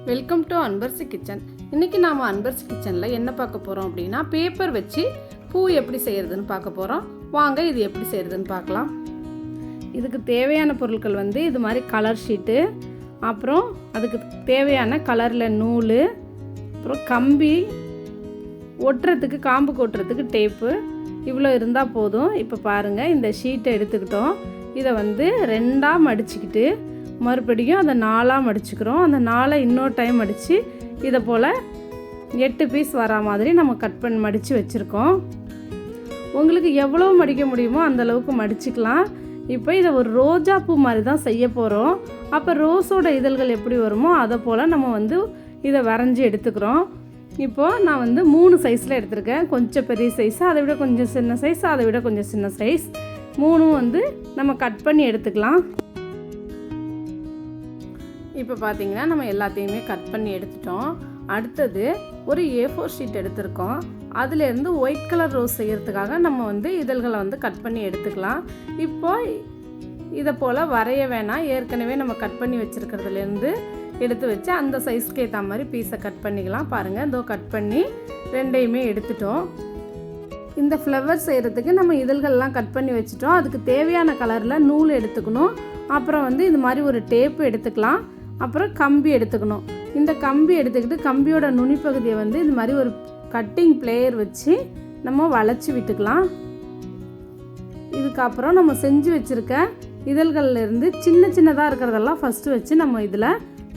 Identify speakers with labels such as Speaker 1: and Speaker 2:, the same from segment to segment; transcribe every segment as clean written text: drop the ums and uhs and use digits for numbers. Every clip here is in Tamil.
Speaker 1: Welcome to Anbarasi kitchen. இன்றைக்கி நாம் அன்பரசி கிச்சனில் என்ன பார்க்க போகிறோம் அப்படின்னா, பேப்பர் வச்சு பூ எப்படி செய்கிறதுன்னு பார்க்க போகிறோம். வாங்க இது எப்படி செய்கிறதுன்னு பார்க்கலாம். இதுக்கு தேவையான பொருட்கள் வந்து இது மாதிரி கலர் ஷீட்டு, அப்புறம் அதுக்கு தேவையான கலரில் நூல், அப்புறம் கம்பி ஒட்டுறதுக்கு, காம்பு கொட்டுறதுக்கு டேப்பு, இவ்வளோ இருந்தால் போதும். இப்போ பாருங்கள், இந்த ஷீட்டை எடுத்துக்கிட்டோம். இதை வந்து ரெண்டாக மடிச்சுக்கிட்டு மறுபடியும் அதை 4ஆக மடிச்சுக்கிறோம். அந்த 4 இன்னொரு டைம் மடித்து இதை போல் 8 பீஸ் வரா மாதிரி நம்ம கட் பண்ணி மடித்து வச்சுருக்கோம். உங்களுக்கு எவ்வளோ மடிக்க முடியுமோ அந்தளவுக்கு மடிச்சுக்கலாம். இப்போ இதை ஒரு ரோஜா பூ மாதிரி தான் செய்ய போகிறோம். அப்போ ரோஸோட இதழ்கள் எப்படி வருமோ அதை போல் நம்ம வந்து இதை வரைஞ்சி எடுத்துக்கிறோம். இப்போது நான் வந்து 3 சைஸில் எடுத்திருக்கேன். கொஞ்சம் பெரிய சைஸு, அதை விட கொஞ்சம் சின்ன சைஸ், அதை விட கொஞ்சம் சின்ன சைஸ், 3 வந்து நம்ம கட் பண்ணி எடுத்துக்கலாம். இப்போ பார்த்தீங்கன்னா நம்ம எல்லாத்தையுமே கட் பண்ணி எடுத்துட்டோம். அடுத்தது ஒரு A4 ஷீட் எடுத்திருக்கோம். அதிலேருந்து ஒயிட் கலர் ரோஸ் செய்கிறதுக்காக நம்ம வந்து இதழ்களை வந்து கட் பண்ணி எடுத்துக்கலாம். இப்போ இதை போல் வரைய வேணாம், ஏற்கனவே நம்ம கட் பண்ணி வச்சுருக்கிறதுலேருந்து எடுத்து வச்சு அந்த சைஸ்க்கு ஏற்ற மாதிரி பீஸை கட் பண்ணிக்கலாம். பாருங்கள், இதோ கட் பண்ணி ரெண்டையுமே எடுத்துட்டோம். இந்த ஃப்ளவர் செய்கிறதுக்கு நம்ம இதழ்கள்லாம் கட் பண்ணி வச்சுட்டோம். அதுக்கு தேவையான கலரில் நூல் எடுத்துக்கணும். அப்புறம் வந்து இது மாதிரி ஒரு டேப்பு எடுத்துக்கலாம். அப்புறம் கம்பி எடுத்துக்கணும். இந்த கம்பி எடுத்துக்கிட்டு கம்பியோட நுனிப்பகுதியை வந்து இது மாதிரி ஒரு கட்டிங் பிளேயர் வச்சு நம்ம வளைச்சி விட்டுக்கலாம். இதுக்கப்புறம் நம்ம செஞ்சு வச்சுருக்க இதழ்கள்லேருந்து சின்ன சின்னதாக இருக்கிறதெல்லாம் ஃபஸ்ட்டு வச்சு நம்ம இதில்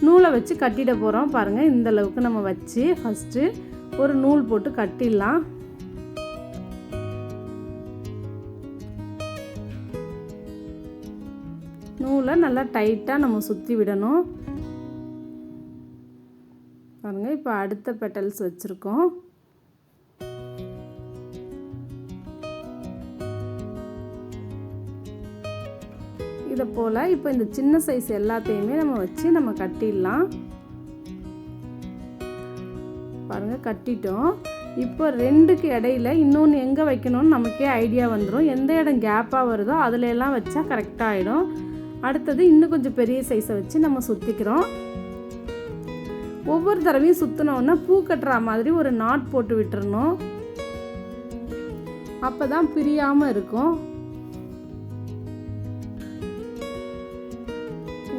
Speaker 1: நூலை வச்சு கட்டிட போகிறோம். பாருங்கள், இந்த அளவுக்கு நம்ம வச்சு ஃபஸ்ட்டு ஒரு நூல் போட்டு கட்டிடலாம். நூலை நல்லா டைட்டாக நம்ம சுற்றி விடணும். பாருங்கள், இப்போ அடுத்த பெட்டல்ஸ் வச்சுருக்கோம். இதை போல் இப்போ இந்த சின்ன சைஸ் எல்லாத்தையுமே நம்ம வச்சு நம்ம கட்டிடலாம். பாருங்கள், கட்டிட்டோம். இப்போ 2க்கு இடையில இன்னொன்று எங்கே வைக்கணும்னு நமக்கே ஐடியா வந்துடும். எந்த இடம் கேப்பாக வருதோ அதில் எல்லாம் வச்சா கரெக்டாக ஆகிடும். அடுத்தது இன்னும் கொஞ்சம் பெரிய சைஸை வச்சு நம்ம சுற்றிக்கிறோம். ஒவ்வொரு தடவையும் சுற்றினோன்னா பூ கட்டுற மாதிரி ஒரு நாட் போட்டு விட்டுறணும். அப்போ தான் பிரியாமல் இருக்கும்.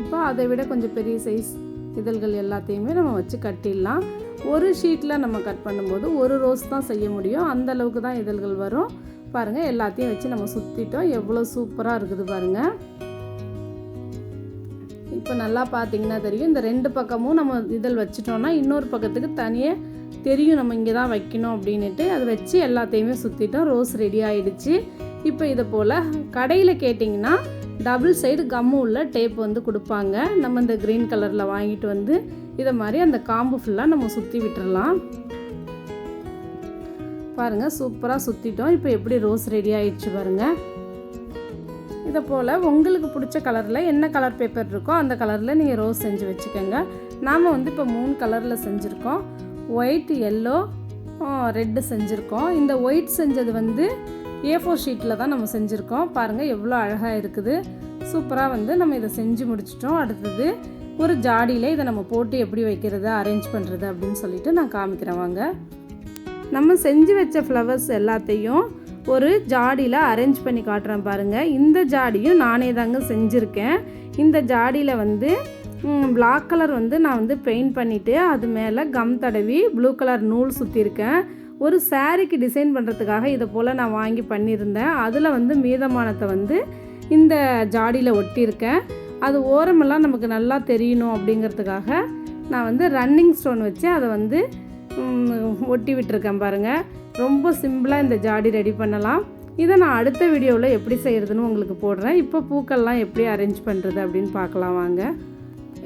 Speaker 1: இப்போ அதை விட கொஞ்சம் பெரிய சைஸ் இதழ்கள் எல்லாத்தையுமே நம்ம வச்சு கட்டிடலாம். ஒரு ஷீட்டில் நம்ம கட் பண்ணும்போது ஒரு ரோஸ் தான் செய்ய முடியும். அந்த அளவுக்கு தான் இதழ்கள் வரும். பாருங்கள், எல்லாத்தையும் வச்சு நம்ம சுற்றிட்டோம். எவ்வளோ சூப்பராக இருக்குது பாருங்கள். இப்போ நல்லா பார்த்தீங்கன்னா தெரியும், இந்த 2 பக்கமும் நம்ம இதழ் வச்சிட்டோம்னா இன்னொரு பக்கத்துக்கு தனியாக தெரியும் நம்ம இங்கே தான் வைக்கணும் அப்படின்ட்டு. அதை வச்சு எல்லாத்தையுமே சுற்றிட்டோம். ரோஸ் ரெடி ஆகிடுச்சு. இப்போ இதை போல் கடையில் கேட்டிங்கன்னா டபுள் சைடு கம்மு உள்ள டேப் வந்து கொடுப்பாங்க. நம்ம இந்த க்ரீன் கலரில் வாங்கிட்டு வந்து இதை மாதிரி அந்த காம்பு ஃபுல்லாக நம்ம சுற்றி விட்டுறலாம். பாருங்கள், சூப்பராக சுற்றிட்டோம். இப்போ எப்படி ரோஸ் ரெடி ஆகிடுச்சு பாருங்கள். இதை போல் உங்களுக்கு பிடிச்ச கலரில் என்ன கலர் பேப்பர் இருக்கோ அந்த கலரில் நீங்கள் ரோஸ் செஞ்சு வச்சுக்கோங்க. நாம் வந்து இப்போ 3 கலரில் செஞ்சுருக்கோம். ஒயிட், எல்லோ, ரெட்டு செஞ்சுருக்கோம். இந்த ஒயிட் செஞ்சது வந்து A4 ஷீட்டில் தான் நம்ம செஞ்சுருக்கோம். பாருங்கள், எவ்வளோ அழகாக இருக்குது. சூப்பராக வந்து நம்ம இதை செஞ்சு முடிச்சிட்டோம். அடுத்தது ஒரு ஜாடியில் இதை நம்ம போட்டு எப்படி வைக்கிறது, அரேஞ்ச் பண்ணுறது அப்படின்னு சொல்லிட்டு நான் காமிக்கிறேன் வாங்க. நம்ம செஞ்சு வச்ச ஃப்ளவர்ஸ் எல்லாத்தையும் ஒரு ஜாடியில் அரேஞ்ச் பண்ணி காட்டுறேன் பாருங்கள். இந்த ஜாடியும் நானே தாங்க செஞ்சுருக்கேன். இந்த ஜாடியில் வந்து பிளாக் கலர் வந்து நான் வந்து பெயிண்ட் பண்ணிவிட்டு அது மேலே கம் தடவி ப்ளூ கலர் நூல் சுற்றிருக்கேன். ஒரு சாரீக்கு டிசைன் பண்ணுறதுக்காக இதை போல் நான் வாங்கி பண்ணியிருந்தேன். அதில் வந்து மீதமானத்தை வந்து இந்த ஜாடியில் ஒட்டியிருக்கேன். அது ஓரமெல்லாம் நமக்கு நல்லா தெரியணும் அப்படிங்கிறதுக்காக நான் வந்து ரன்னிங் ஸ்டோன் வச்சு அதை வந்து ஒட்டி விட்டுருக்கேன் பாருங்கள். ரொம்ப சிம்பிளாக இந்த ஜாடி ரெடி பண்ணலாம். இதை நான் அடுத்த வீடியோவில் எப்படி செய்கிறதுன்னு உங்களுக்கு போடுறேன். இப்போ பூக்கள்லாம் எப்படி அரேஞ்ச் பண்ணுறது அப்படின்னு பார்க்கலாம் வாங்க.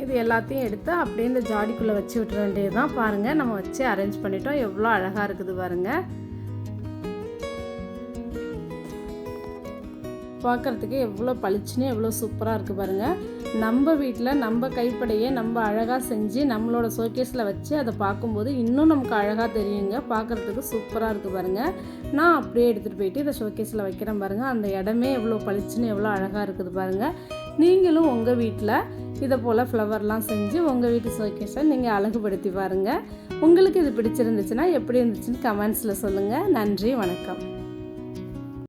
Speaker 1: இது எல்லாத்தையும் எடுத்து அப்படியே இந்த ஜாடிக்குள்ளே வச்சு விட்டுற வேண்டியது தான். பாருங்கள், நம்ம வச்சு அரேஞ்ச் பண்ணிட்டோம். எவ்வளோ அழகாக இருக்குது பாருங்கள். பார்க்குறதுக்கு எவ்வளோ பளிச்சுன்னு எவ்வளோ சூப்பராக இருக்குது பாருங்கள். நம்ம வீட்டில் நம்ம கைப்படையே நம்ம அழகாக செஞ்சு நம்மளோட ஷோகேஸில் வச்சு அதை பார்க்கும்போது இன்னும் நமக்கு அழகாக தெரியுங்க. பார்க்குறதுக்கு சூப்பராக இருக்குது பாருங்கள். நான் அப்படியே எடுத்துகிட்டு போயிட்டு இதை ஷோகேஸில் வைக்கிறேன் பாருங்கள். அந்த இடமே எவ்வளோ பளிச்சுன்னு எவ்வளோ அழகாக இருக்குது பாருங்கள். நீங்களும் உங்கள் வீட்டில் இதை போல் ஃப்ளவர்லாம் செஞ்சு உங்கள் வீட்டு ஷோகேஸை நீங்கள் அழகுபடுத்தி பாருங்கள். உங்களுக்கு இது பிடிச்சிருந்துச்சுன்னா எப்படி இருந்துச்சுன்னு கமெண்ட்ஸில் சொல்லுங்கள். நன்றி, வணக்கம்.